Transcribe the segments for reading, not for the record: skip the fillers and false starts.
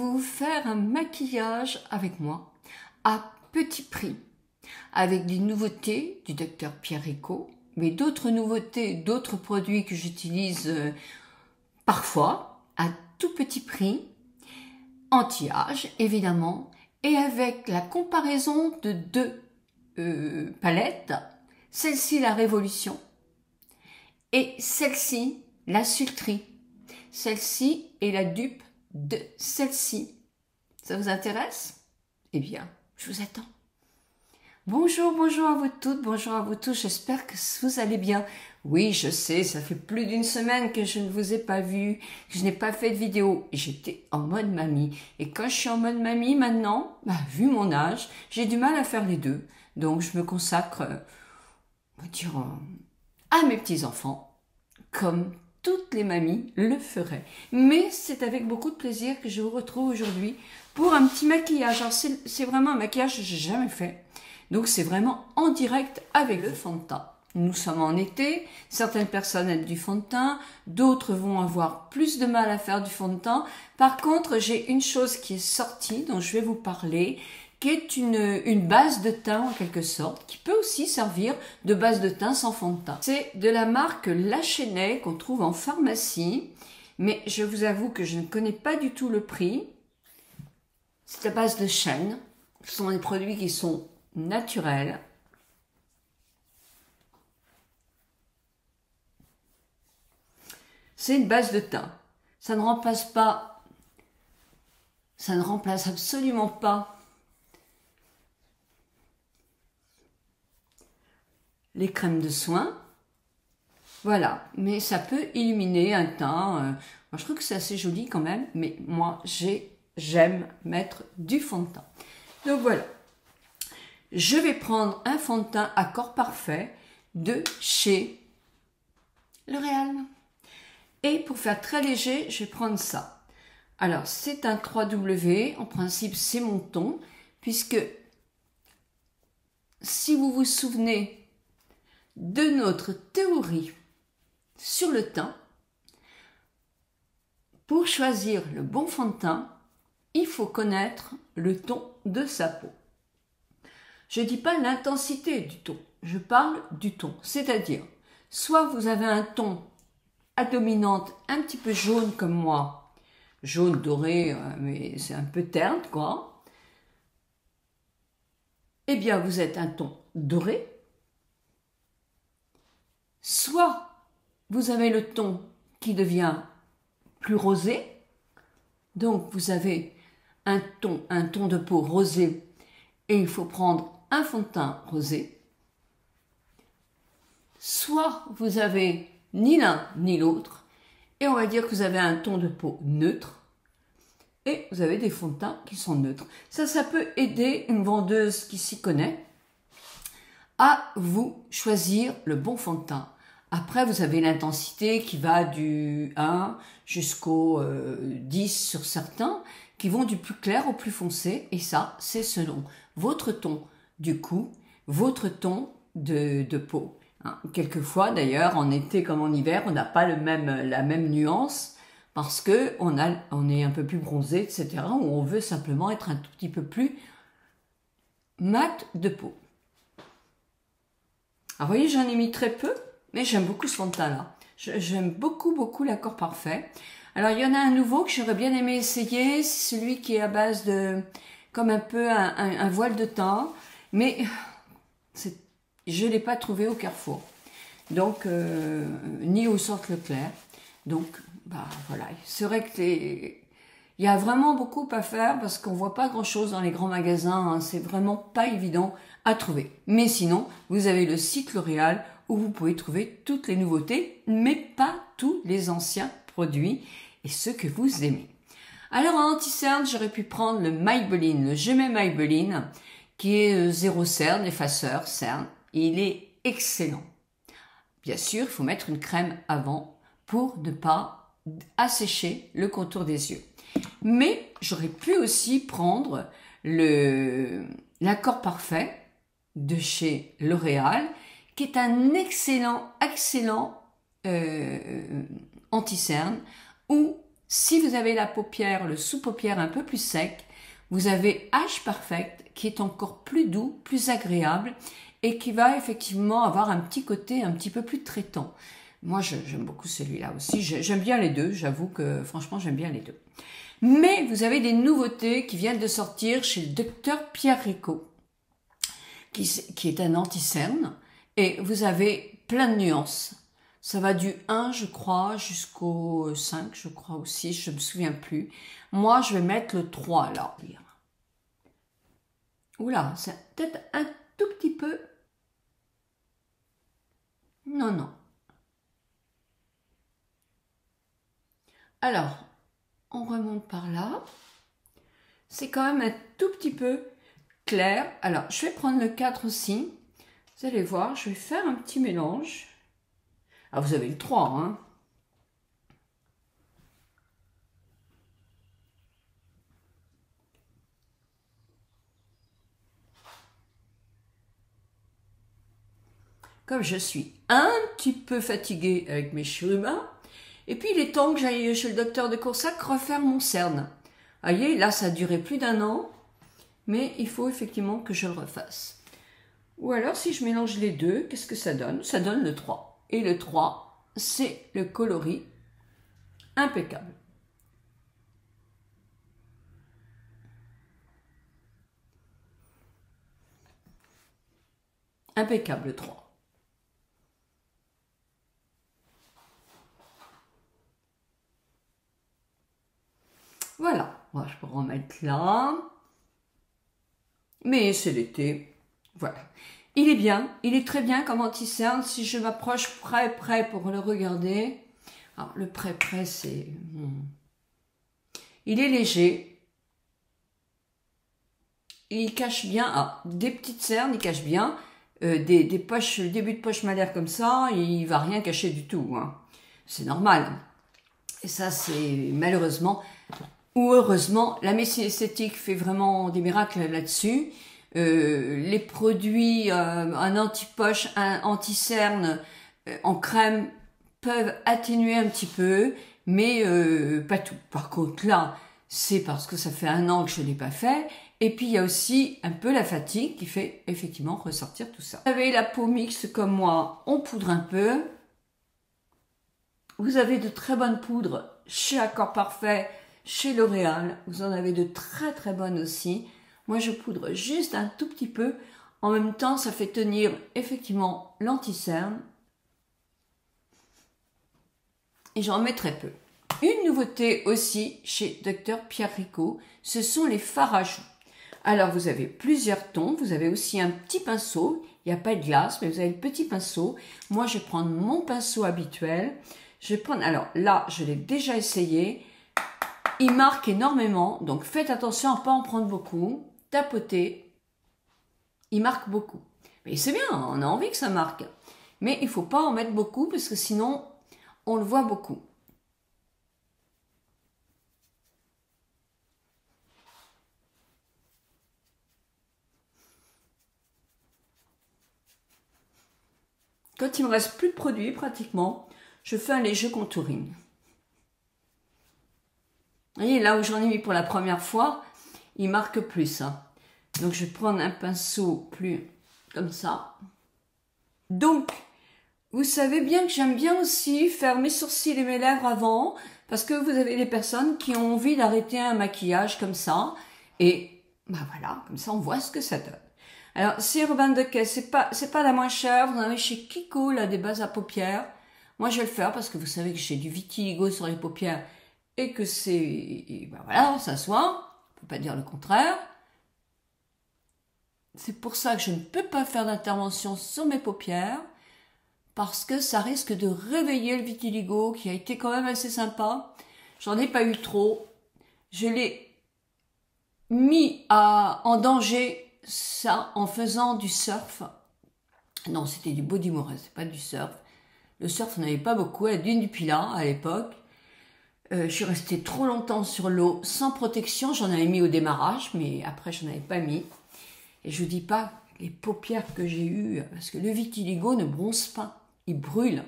vous faire un maquillage avec moi à petit prix, avec des nouveautés du docteur Pierre Rico, mais d'autres nouveautés, d'autres produits que j'utilise parfois à tout petit prix, anti-âge évidemment, et avec la comparaison de deux palettes, celle-ci la Révolution et celle-ci la Sultry. Celle-ci est la dupe de celle-ci. Ça vous intéresse? Eh bien, je vous attends. Bonjour, bonjour à vous toutes, bonjour à vous tous, j'espère que vous allez bien. Oui, je sais, ça fait plus d'une semaine que je ne vous ai pas vu, que je n'ai pas fait de vidéo. J'étais en mode mamie. Et quand je suis en mode mamie maintenant, vu mon âge, j'ai du mal à faire les deux. Donc je me consacre, on va dire, à mes petits-enfants, comme toutes les mamies le feraient. Mais c'est avec beaucoup de plaisir que je vous retrouve aujourd'hui pour un petit maquillage. Alors c'est vraiment un maquillage que j'ai jamais fait. Donc c'est vraiment en direct avec le fond de teint. Nous sommes en été, certaines personnes aiment du fond de teint, d'autres vont avoir plus de mal à faire du fond de teint. Par contre, j'ai une chose qui est sortie, dont je vais vous parler, qui est une base de teint en quelque sorte, qui peut aussi servir de base de teint sans fond de teint. C'est de la marque La Chesnay qu'on trouve en pharmacie, mais je vous avoue que je ne connais pas du tout le prix. C'est à base de chêne, ce sont des produits qui sont naturels. C'est une base de teint. Ça ne remplace absolument pas les crèmes de soin. Voilà, mais ça peut illuminer un teint. Moi, je trouve que c'est assez joli quand même, mais moi, j'aime mettre du fond de teint. Donc voilà. Je vais prendre un fond de teint à corps parfait de chez L'Oréal. Et pour faire très léger, je vais prendre ça. Alors, c'est un 3W. En principe, c'est mon ton, puisque si vous vous souvenez de notre théorie sur le teint, pour choisir le bon fond de teint, il faut connaître le ton de sa peau. Je ne dis pas l'intensité du ton, je parle du ton, c'est-à-dire, soit vous avez un ton à dominante un petit peu jaune comme moi, jaune doré, mais c'est un peu terne quoi, eh bien vous êtes un ton doré, soit vous avez le ton qui devient plus rosé, donc vous avez un ton de peau rosé et il faut prendre un fond de teint rosé, soit vous avez ni l'un ni l'autre, et on va dire que vous avez un ton de peau neutre, et vous avez des fonds de teint qui sont neutres. Ça peut aider une vendeuse qui s'y connaît à vous choisir le bon fond de teint. Après, vous avez l'intensité qui va du 1 jusqu'au 10 sur certains, qui vont du plus clair au plus foncé, et ça, c'est selon votre ton du cou, votre ton de peau. Quelquefois, d'ailleurs, en été comme en hiver, on n'a pas la même nuance parce que on est un peu plus bronzé, etc. Ou on veut simplement être un tout petit peu plus mat de peau. Alors, vous voyez, j'en ai mis très peu, mais j'aime beaucoup ce fond de teint-là. J'aime beaucoup l'accord parfait. Alors, il y en a un nouveau que j'aurais bien aimé essayer, c'est celui qui est à base de, comme un peu un voile de teint, mais je ne l'ai pas trouvé au Carrefour, donc ni au Centre Leclerc. Donc, voilà, c'est vrai que il y a vraiment beaucoup à faire parce qu'on voit pas grand-chose dans les grands magasins, hein, c'est vraiment pas évident à trouver. Mais sinon, vous avez le site L'Oréal où vous pouvez trouver toutes les nouveautés, mais pas tous les anciens produits et ceux que vous aimez. Alors en anti-cerne, j'aurais pu prendre le Maybelline, le Jamais Maybelline, qui est zéro cerne, effaceur, cerne. Il est excellent. Bien sûr, il faut mettre une crème avant pour ne pas assécher le contour des yeux. Mais j'aurais pu aussi prendre l'accord parfait de chez L'Oréal, qui est un excellent anti-cerne, où Si vous avez la paupière, le sous-paupière un peu plus sec, vous avez Age Perfect qui est encore plus doux, plus agréable et qui va effectivement avoir un petit côté un petit peu plus traitant. Moi, j'aime beaucoup celui-là aussi. J'aime bien les deux. J'avoue que franchement, j'aime bien les deux. Mais vous avez des nouveautés qui viennent de sortir chez le docteur Pierre Rico, qui est un anti-cerne. Et vous avez plein de nuances. Ça va du 1, je crois, jusqu'au 5, je crois aussi, je me souviens plus. Moi, je vais mettre le 3, là. Oula, c'est peut-être un tout petit peu... Non, non. Alors, on remonte par là. C'est quand même un tout petit peu clair. Alors, je vais prendre le 4 aussi. Vous allez voir, je vais faire un petit mélange. Ah, vous avez le 3, hein. Comme je suis un petit peu fatiguée avec mes chérubins, et puis il est temps que j'aille chez le docteur de Coursac refaire mon cerne. Vous voyez, là ça a duré plus d'1 an, mais il faut effectivement que je le refasse. Ou alors si je mélange les deux, qu'est-ce que ça donne? Ça donne le 3. Et le 3, c'est le coloris impeccable. Impeccable le 3. Voilà, moi je peux remettre là. Mais c'est l'été. Voilà. Il est bien, il est très bien comme anti-cerne. Si je m'approche près pour le regarder. Alors le près c'est... Il est léger. Il cache bien, des petites cernes, il cache bien. Des poches, le début de poche malaire comme ça, il va rien cacher du tout, hein. C'est normal. Et ça, c'est malheureusement ou heureusement, la médecine esthétique fait vraiment des miracles là-dessus. Les produits, un anti-poche, un anti-cerne en crème peuvent atténuer un petit peu, mais pas tout. Par contre, là, c'est parce que ça fait 1 an que je ne l'ai pas fait. Et puis, il y a aussi un peu la fatigue qui fait effectivement ressortir tout ça. Vous avez la peau mixte comme moi, on poudre un peu. Vous avez de très bonnes poudres chez Accord Parfait, chez L'Oréal. Vous en avez de très très bonnes aussi. Moi, je poudre juste un tout petit peu. En même temps, ça fait tenir effectivement l'anti-cerne. Et j'en mets très peu. Une nouveauté aussi chez Dr Pierre Rico, ce sont les fards à joues. Alors, vous avez plusieurs tons. Vous avez aussi un petit pinceau. Il n'y a pas de glace, mais vous avez le petit pinceau. Moi, je vais prendre mon pinceau habituel. Je vais prendre... Alors là, je l'ai déjà essayé. Il marque énormément. Donc, faites attention à ne pas en prendre beaucoup. Tapotez. Il marque beaucoup. Mais c'est bien, on a envie que ça marque. Mais il ne faut pas en mettre beaucoup parce que sinon, on le voit beaucoup. Quand il me reste plus de produits, pratiquement, je fais un léger contouring. Vous voyez, là où j'en ai mis pour la première fois, il marque plus. Hein. Donc, je vais prendre un pinceau plus comme ça. Donc, vous savez bien que j'aime bien aussi faire mes sourcils et mes lèvres avant, parce que vous avez des personnes qui ont envie d'arrêter un maquillage comme ça. Et ben voilà, comme ça, on voit ce que ça donne. Alors, c'est Urban Decay, c'est pas la moins chère. Vous en avez chez Kiko, là, des bases à paupières. Moi, je vais le faire parce que vous savez que j'ai du vitiligo sur les paupières et que c'est... Ben voilà, ça se voit. On peut pas dire le contraire. C'est pour ça que je ne peux pas faire d'intervention sur mes paupières parce que ça risque de réveiller le vitiligo qui a été quand même assez sympa. J'en ai pas eu trop. Je l'ai mis en danger ça en faisant du surf. Non, c'était du bodyboard, c'est pas du surf. Le surf, on n'avait pas beaucoup, à la dune du Pilat à l'époque. Je suis restée trop longtemps sur l'eau sans protection. J'en avais mis au démarrage, mais après, je n'en avais pas mis. Et je vous dis pas les paupières que j'ai eues, parce que le vitiligo ne bronze pas, il brûle.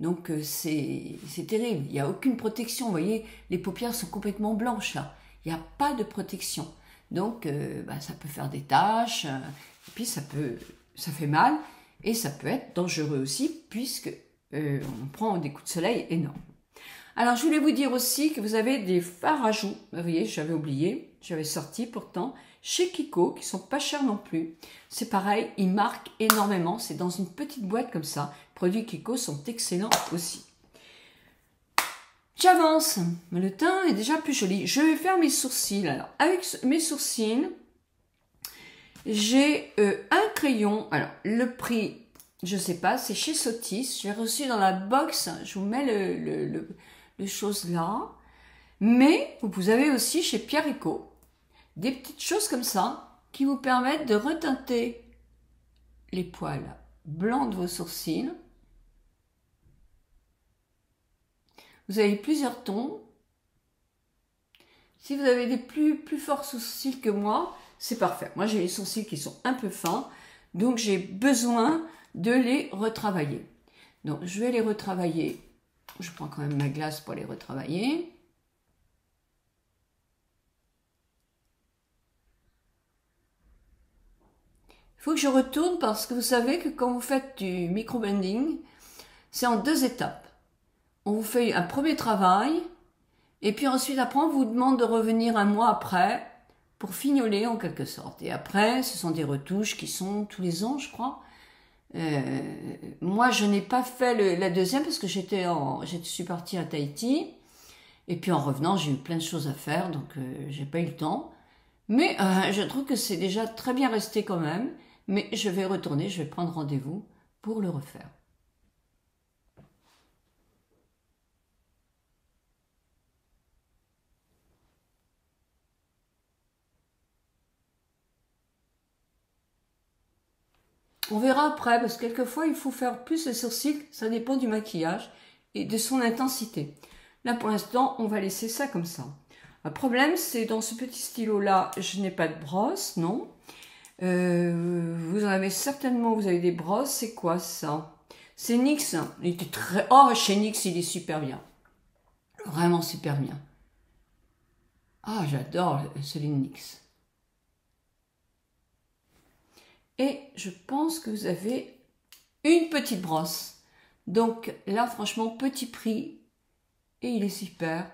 Donc c'est terrible, il n'y a aucune protection. Vous voyez, les paupières sont complètement blanches là. Il n'y a pas de protection. Donc ça peut faire des taches, et puis ça fait mal, et ça peut être dangereux aussi, puisque on prend des coups de soleil énormes. Alors je voulais vous dire aussi que vous avez des fards à joues. Vous voyez, j'avais oublié, j'avais sorti pourtant chez Kiko, qui sont pas chers non plus. C'est pareil, ils marquent énormément, c'est dans une petite boîte comme ça. Les produits Kiko sont excellents aussi. J'avance, le teint est déjà plus joli. Je vais faire mes sourcils. Alors, avec mes sourcils, j'ai un crayon. Alors, le prix, je sais pas, c'est chez Sotis. J'ai reçu dans la box, je vous mets le chose là. Mais vous avez aussi chez Pierre Eco des petites choses comme ça qui vous permettent de reteinter les poils blancs de vos sourcils. Vous avez plusieurs tons. Si vous avez des plus forts sourcils que moi, c'est parfait. Moi, j'ai les sourcils qui sont un peu fins, donc j'ai besoin de les retravailler. Donc, je vais les retravailler. Je prends quand même ma glace pour les retravailler. Il faut que je retourne parce que vous savez que quand vous faites du microbending, c'est en 2 étapes. On vous fait un premier travail et puis ensuite après on vous demande de revenir un mois après pour fignoler en quelque sorte. Et après ce sont des retouches qui sont tous les ans je crois. Moi je n'ai pas fait la deuxième parce que je suis partie à Tahiti et puis en revenant j'ai eu plein de choses à faire donc j'ai pas eu le temps. Mais je trouve que c'est déjà très bien resté quand même. Mais je vais retourner, je vais prendre rendez-vous pour le refaire. On verra après, parce que quelquefois, il faut faire plus les sourcils, ça dépend du maquillage et de son intensité. Là, pour l'instant, on va laisser ça comme ça. Le problème, c'est dans ce petit stylo-là, je n'ai pas de brosse, non. Vous en avez certainement, vous avez des brosses, c'est quoi ça? C'est NYX, il était très... Oh, chez NYX, il est super bien. Vraiment super bien. Ah, j'adore celui de NYX. Et je pense que vous avez une petite brosse. Donc là, franchement, petit prix. Et il est super.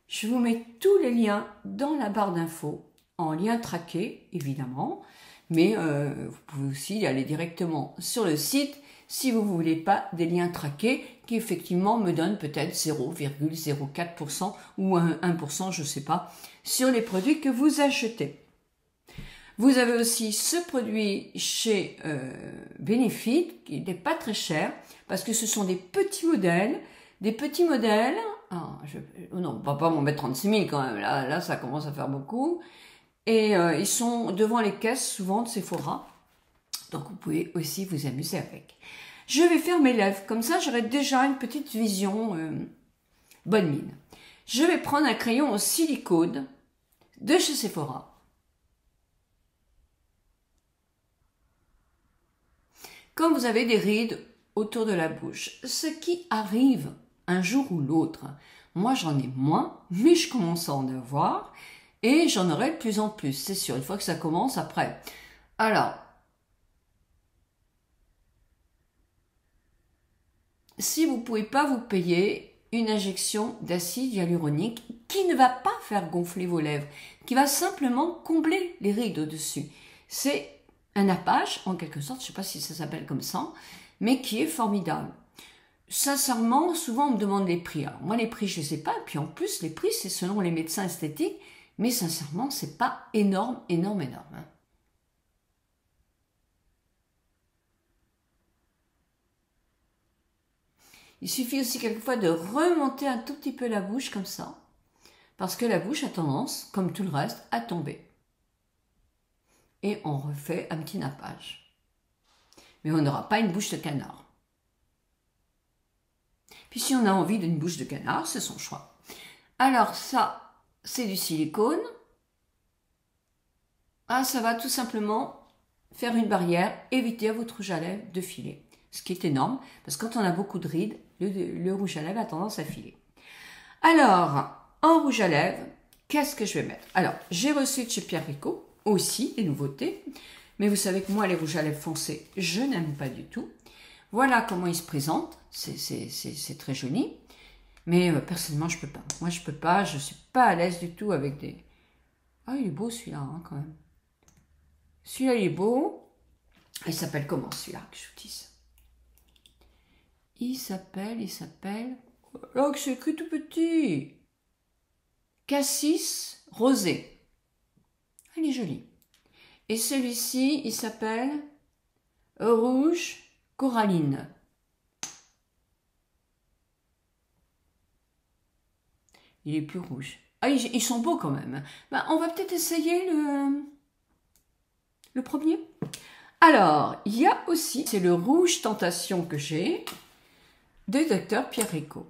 Je vous mets tous les liens dans la barre d'infos. En lien traqué, évidemment. Mais vous pouvez aussi aller directement sur le site si vous ne voulez pas des liens traqués qui effectivement me donnent peut-être 0,04% ou 1%, je ne sais pas, sur les produits que vous achetez. Vous avez aussi ce produit chez Benefit qui n'est pas très cher parce que ce sont des petits modèles. Non, on ne va pas m'en mettre 36 000 quand même, là ça commence à faire beaucoup. Et ils sont devant les caisses souvent de Sephora. Donc vous pouvez aussi vous amuser avec. Je vais faire mes lèvres, comme ça j'aurai déjà une petite vision bonne mine. Je vais prendre un crayon au silicone de chez Sephora. Quand vous avez des rides autour de la bouche, ce qui arrive un jour ou l'autre, moi j'en ai moins, mais je commence à en avoir et j'en aurai de plus en plus, c'est sûr, une fois que ça commence après. Alors, si vous ne pouvez pas vous payer une injection d'acide hyaluronique qui ne va pas faire gonfler vos lèvres, qui va simplement combler les rides au-dessus, c'est un nappage, en quelque sorte, je ne sais pas si ça s'appelle comme ça, mais qui est formidable. Sincèrement, souvent on me demande les prix. Alors moi les prix je ne sais pas, et puis en plus les prix c'est selon les médecins esthétiques, mais sincèrement c'est pas énorme. Hein. Il suffit aussi quelquefois de remonter un tout petit peu la bouche comme ça, parce que la bouche a tendance, comme tout le reste, à tomber. Et on refait un petit nappage. Mais on n'aura pas une bouche de canard. Puis si on a envie d'une bouche de canard, c'est son choix. Alors ça, c'est du silicone. Ah, ça va tout simplement faire une barrière, éviter à votre rouge à lèvres de filer. ce qui est énorme, parce que quand on a beaucoup de rides, le rouge à lèvres a tendance à filer. Alors, en rouge à lèvres, qu'est-ce que je vais mettre? Alors, j'ai reçu de chez Pierre Rico aussi des nouveautés, mais vous savez que moi, les rouges à lèvres foncés, je n'aime pas du tout. Voilà comment ils se présentent, c'est très joli, mais personnellement, je peux pas. Moi, je peux pas, je suis pas à l'aise du tout avec des... Ah, il est beau celui-là, hein, quand même. Celui-là, il est beau. Il s'appelle comment celui-là que je vous dise? Il s'appelle... Oh, que c'est écrit tout petit. Cassis rosé. Il est joli. Et celui-ci, il s'appelle rouge coralline. Il est plus rouge. Ah, ils sont beaux quand même. Ben, on va peut-être essayer le premier. Alors, il y a aussi, c'est le rouge tentation que j'ai, de Dr Pierre Rico.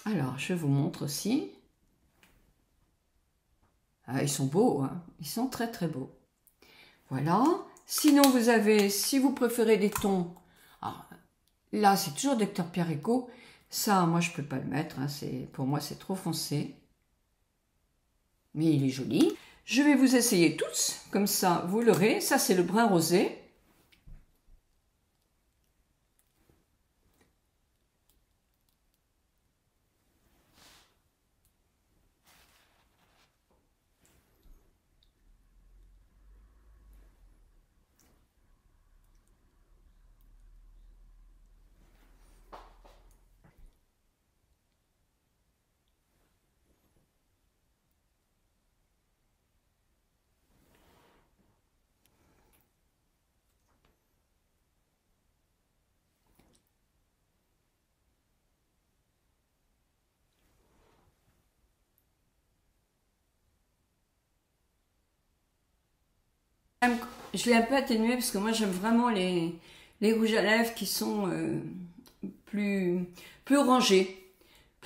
Alors, je vous montre aussi. Ah, ils sont beaux, hein. Ils sont très très beaux. Voilà. Sinon, vous avez, si vous préférez des tons, alors, là, c'est toujours Dr Pierre Rico. Ça, moi, je peux pas le mettre. Hein. Pour moi, c'est trop foncé. Mais il est joli. Je vais vous essayer tous. Comme ça, vous l'aurez. Ça, c'est le brun rosé. Je l'ai un peu atténué parce que moi j'aime vraiment les rouges à lèvres qui sont plus orangés,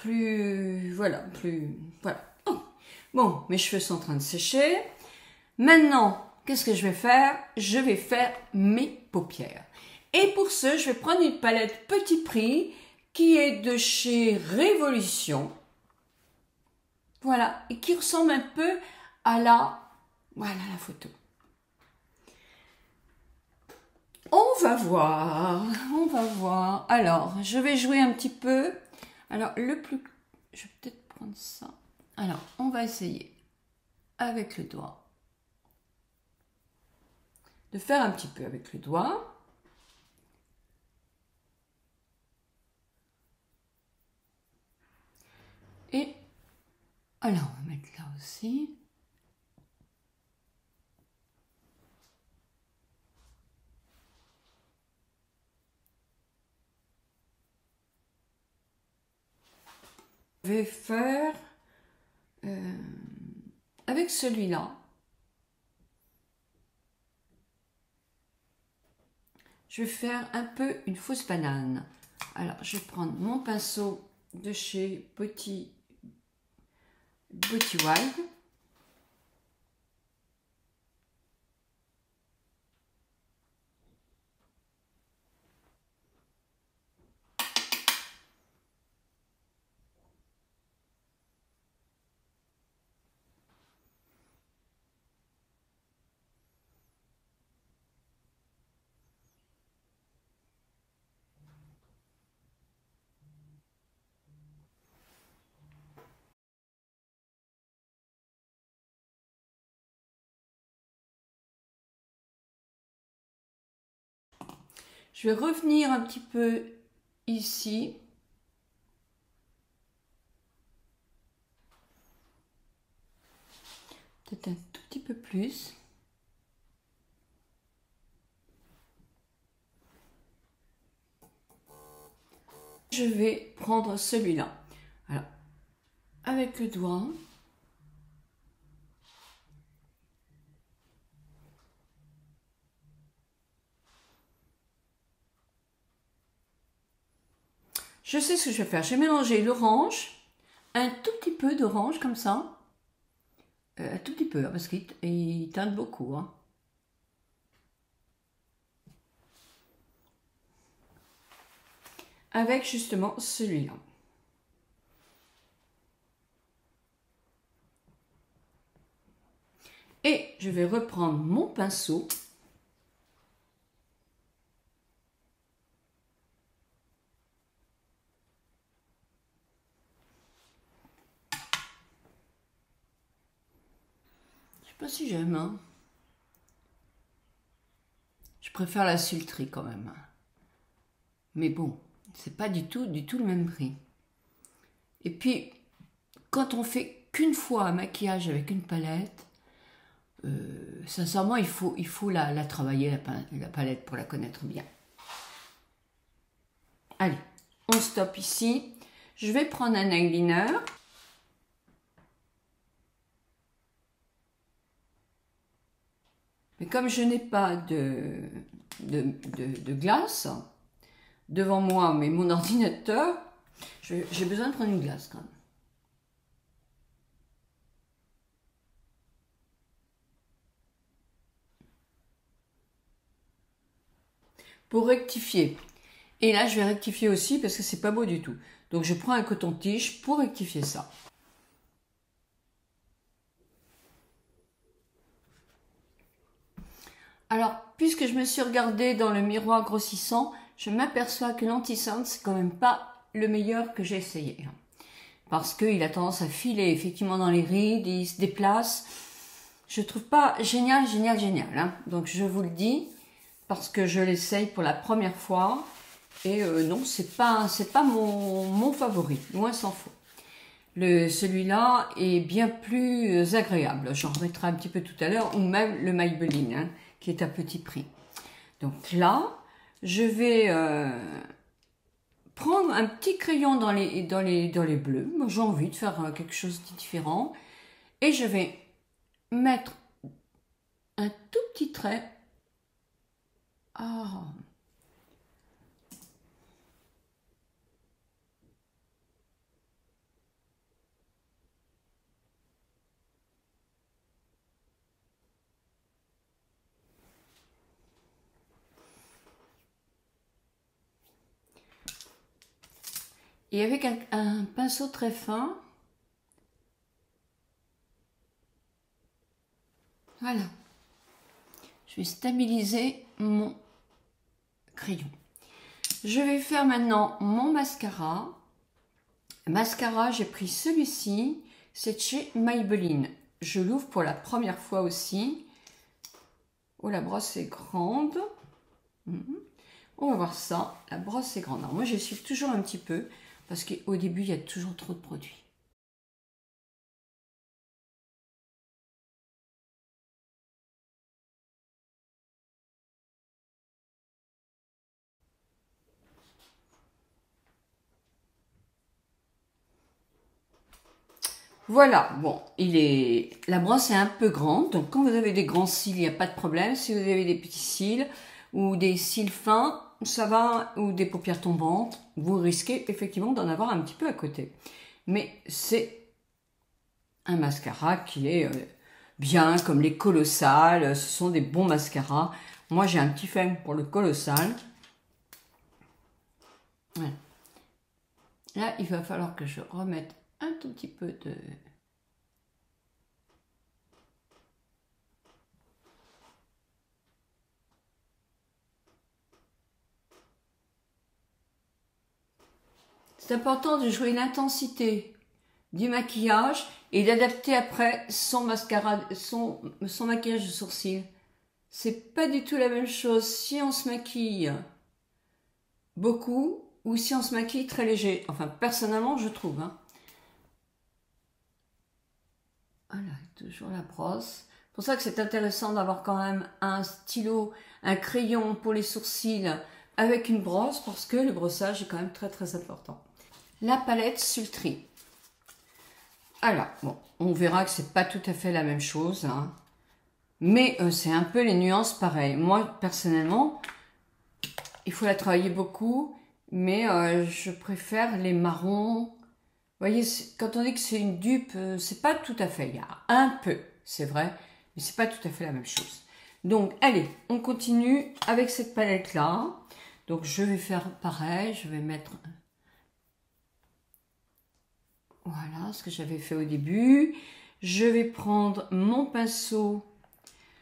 voilà. Oh. Bon, mes cheveux sont en train de sécher. Maintenant, qu'est-ce que je vais faire? Je vais faire mes paupières. Et pour ce, je vais prendre une palette Petit Prix qui est de chez Révolution. Voilà, et qui ressemble un peu à voilà la photo. On va voir. Alors, je vais jouer un petit peu. Alors, je vais peut-être prendre ça. Alors, on va essayer avec le doigt de faire un petit peu avec le doigt. Et alors, on va mettre là aussi. Je vais faire avec celui-là. Je vais faire un peu une fausse banane. Alors, je vais prendre mon pinceau de chez Beauty Wild. Je vais revenir un petit peu ici. Peut-être un tout petit peu plus. Je vais prendre celui-là. Alors, avec le doigt. Je sais ce que je vais faire. Je vais mélanger l'orange, un tout petit peu d'orange comme ça. Un tout petit peu, parce qu'il teinte beaucoup. Hein. avec justement celui-là. Et je vais reprendre mon pinceau. Je sais pas si j'aime, hein. Je préfère la sulterie quand même. Mais bon, c'est pas du tout le même prix. Et puis, quand on fait qu'une fois un maquillage avec une palette, sincèrement, il faut la travailler, la palette, pour la connaître bien. Allez, on stoppe ici. Je vais prendre un eyeliner. Mais comme je n'ai pas de glace devant moi, mais mon ordinateur, j'ai besoin de prendre une glace quand même. Pour rectifier. Et là, je vais rectifier aussi parce que c'est pas beau du tout. Donc, je prends un coton-tige pour rectifier ça. Alors, puisque je me suis regardée dans le miroir grossissant, je m'aperçois que l'anti-cerne, c'est quand même pas le meilleur que j'ai essayé. Parce qu'il a tendance à filer effectivement dans les rides, il se déplace. Je trouve pas génial. Hein. Donc, je vous le dis, parce que je l'essaye pour la première fois. Et non, c'est pas mon favori, loin s'en faut. Celui-là est bien plus agréable. J'en remettrai un petit peu tout à l'heure, ou même le Maybelline, hein, qui est à petit prix. Donc là, je vais prendre un petit crayon dans les bleus. Moi, j'ai envie de faire quelque chose de différent. Et je vais mettre un tout petit trait. Ah. Et avec un pinceau très fin, voilà, je vais stabiliser mon crayon. Je vais faire maintenant mon mascara. Mascara, j'ai pris celui-ci, c'est chez Maybelline. Je l'ouvre pour la première fois aussi. Oh, la brosse est grande. On va voir ça, la brosse est grande. Alors moi, je suis toujours un petit peu, parce qu'au début, il y a toujours trop de produits. Voilà, bon, la brosse est un peu grande, donc quand vous avez des grands cils, il n'y a pas de problème. Si vous avez des petits cils ou des cils fins, ça va, ou des paupières tombantes, vous risquez effectivement d'en avoir un petit peu à côté. Mais c'est un mascara qui est bien, comme les Colossales, ce sont des bons mascaras. Moi, j'ai un petit faible pour le Colossal. Voilà. Là, il va falloir que je remette un tout petit peu de... C'est important de jouer l'intensité du maquillage et d'adapter après son mascara, son maquillage de sourcils. C'est pas du tout la même chose si on se maquille beaucoup ou si on se maquille très léger. Enfin, personnellement, je trouve. Hein. Voilà, toujours la brosse. C'est pour ça que c'est intéressant d'avoir quand même un stylo, un crayon pour les sourcils avec une brosse, parce que le brossage est quand même très très important. La palette Sultry. Alors, bon, on verra que c'est pas tout à fait la même chose, hein. Mais c'est un peu les nuances pareilles. Moi, personnellement, il faut la travailler beaucoup, mais je préfère les marrons. Vous voyez, quand on dit que c'est une dupe, c'est pas tout à fait. Il y a un peu, c'est vrai, mais c'est pas tout à fait la même chose. Donc, allez, on continue avec cette palette-là. Donc je vais faire pareil, je vais mettre... Voilà ce que j'avais fait au début. Je vais prendre mon pinceau.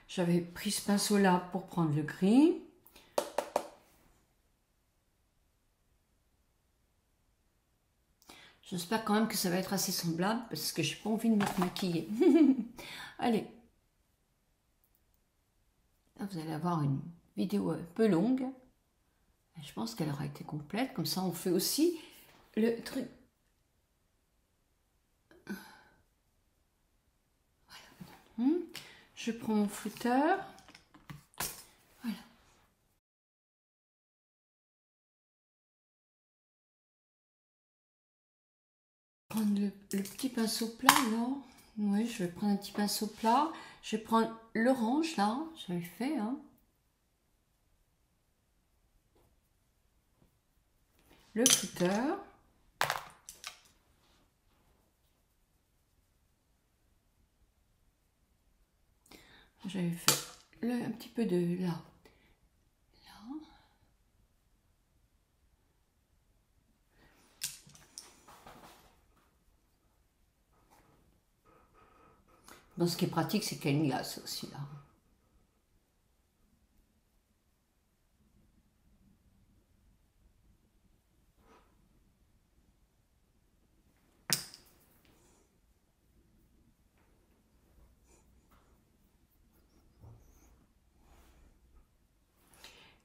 J'avais pris ce pinceau-là pour prendre le gris. J'espère quand même que ça va être assez semblable parce que j'ai pas envie de me maquiller. Allez. Là, vous allez avoir une vidéo un peu longue. Je pense qu'elle aura été complète. Comme ça, on fait aussi le truc. Voilà. Je prends mon fouteur. Voilà. Prendre le petit pinceau plat là. Oui, je vais prendre un petit pinceau plat. Je vais prendre l'orange là. J'avais fait. Hein. Le fouteur. J'avais fait un petit peu de là. Bon, ce qui est pratique, c'est qu'il y a une glace aussi là.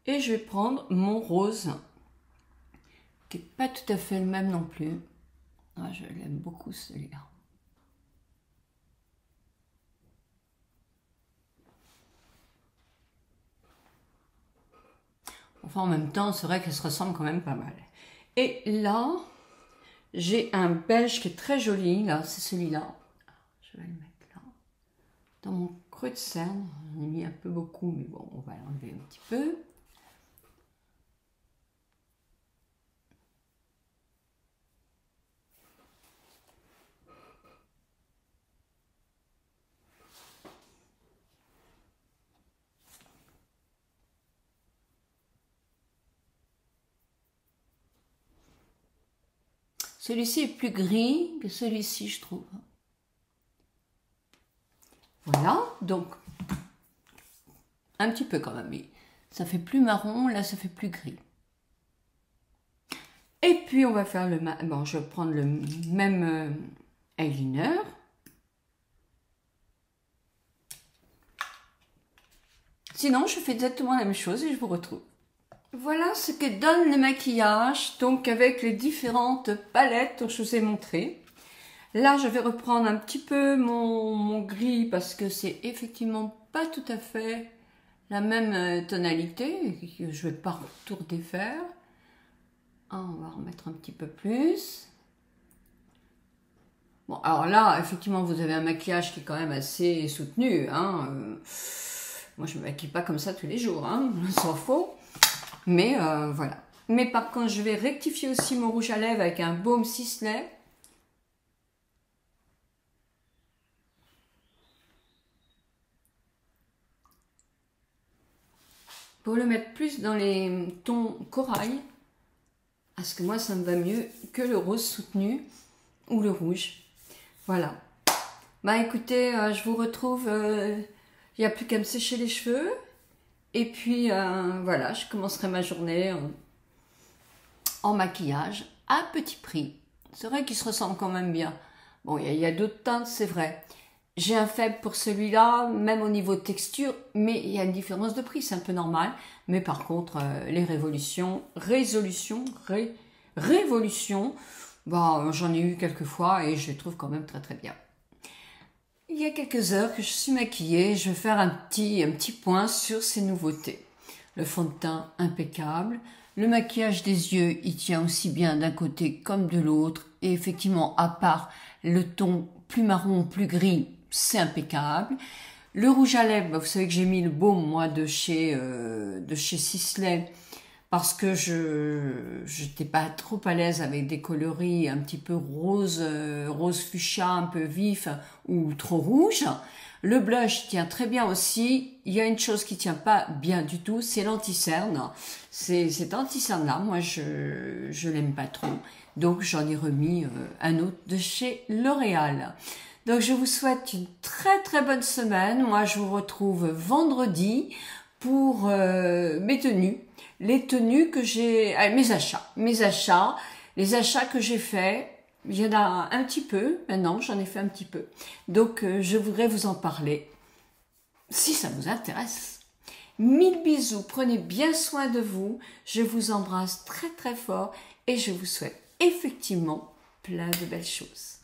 Et je vais prendre mon rose, qui n'est pas tout à fait le même non plus. Ah, je l'aime beaucoup celui-là. Enfin, en même temps, c'est vrai qu'elle se ressemble quand même pas mal. Et là, j'ai un beige qui est très joli. Là, c'est celui-là. Je vais le mettre là. Dans mon creux de cerne. J'en ai mis un peu beaucoup, mais bon, on va l'enlever un petit peu. Celui-ci est plus gris que celui-ci, je trouve. Voilà, donc un petit peu quand même, mais ça fait plus marron, là ça fait plus gris. Et puis on va faire le... Bon, je vais prendre le même eyeliner. Sinon, je fais exactement la même chose et je vous retrouve. Voilà ce que donne le maquillage, donc avec les différentes palettes dont je vous ai montré. Là, je vais reprendre un petit peu mon gris parce que c'est effectivement pas tout à fait la même tonalité. Je ne vais pas tout redéfaire. Ah, on va remettre un petit peu plus. Bon, alors là, effectivement, vous avez un maquillage qui est quand même assez soutenu. Hein. Moi, je ne me maquille pas comme ça tous les jours, hein, s'en faut. Mais voilà. Mais par contre, je vais rectifier aussi mon rouge à lèvres avec un baume Sisley. Pour le mettre plus dans les tons corail. Parce que moi, ça me va mieux que le rose soutenu ou le rouge. Voilà. Bah écoutez, je vous retrouve. Il n'y a plus qu'à me sécher les cheveux. Et puis, voilà, je commencerai ma journée en maquillage à petit prix. C'est vrai qu'il se ressemble quand même bien. Bon, il y a d'autres teintes, c'est vrai. J'ai un faible pour celui-là, même au niveau de texture, mais il y a une différence de prix, c'est un peu normal. Mais par contre, les révolutions, bah, j'en ai eu quelques fois et je les trouve quand même très très bien. Il y a quelques heures que je suis maquillée, je vais faire un petit point sur ces nouveautés. Le fond de teint impeccable, le maquillage des yeux, il tient aussi bien d'un côté comme de l'autre. Et effectivement, à part le ton plus marron, plus gris, c'est impeccable. Le rouge à lèvres, bah, vous savez que j'ai mis le baume moi de chez Sisley parce que je n'étais pas trop à l'aise avec des coloris un petit peu rose, rose fuchsia, un peu vif ou trop rouge. Le blush tient très bien aussi. Il y a une chose qui tient pas bien du tout, c'est l'anti-cerne. Cet anti-cerne-là, moi, je l'aime pas trop. Donc, j'en ai remis un autre de chez L'Oréal. Donc, je vous souhaite une très très bonne semaine. Moi, je vous retrouve vendredi pour mes tenues. Les tenues que j'ai... mes achats. Les achats que j'ai faits. Il y en a un petit peu, maintenant j'en ai fait un petit peu. Donc je voudrais vous en parler, si ça vous intéresse. Mille bisous, prenez bien soin de vous, je vous embrasse très très fort et je vous souhaite effectivement plein de belles choses.